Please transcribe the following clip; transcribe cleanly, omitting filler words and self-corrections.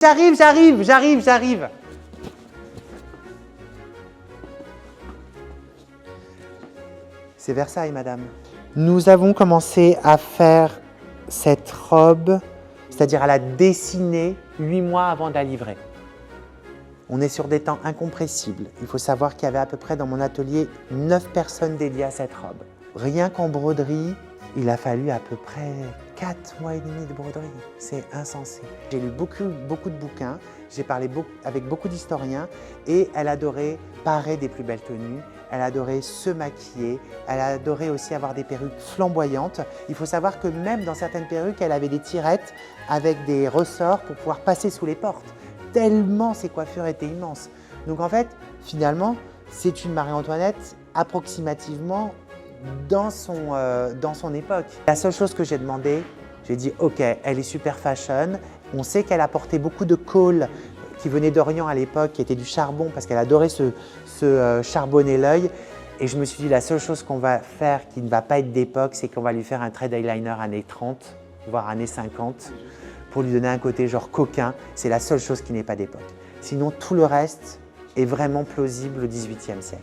J'arrive. C'est Versailles, madame. Nous avons commencé à faire cette robe, c'est-à-dire à la dessiner 8 mois avant de la livrer. On est sur des temps incompressibles. Il faut savoir qu'il y avait à peu près dans mon atelier 9 personnes dédiées à cette robe. Rien qu'en broderie, il a fallu à peu près 4 mois et demi de broderie. C'est insensé. J'ai lu beaucoup de bouquins, j'ai parlé avec beaucoup d'historiens et elle adorait parer des plus belles tenues, elle adorait se maquiller, elle adorait aussi avoir des perruques flamboyantes. Il faut savoir que même dans certaines perruques, elle avait des tirettes avec des ressorts pour pouvoir passer sous les portes. Tellement ses coiffures étaient immenses. Donc en fait, finalement, c'est une Marie-Antoinette approximativement dans son époque. La seule chose que j'ai demandé, j'ai dit ok, elle est super fashion. On sait qu'elle apportait beaucoup de colle qui venait d'Orient à l'époque, qui était du charbon parce qu'elle adorait se charbonner l'œil. Et je me suis dit la seule chose qu'on va faire qui ne va pas être d'époque, c'est qu'on va lui faire un trait d'eyeliner années 30, voire années 50. Pour lui donner un côté genre coquin, c'est la seule chose qui n'est pas d'époque. Sinon, tout le reste est vraiment plausible au XVIIIe siècle.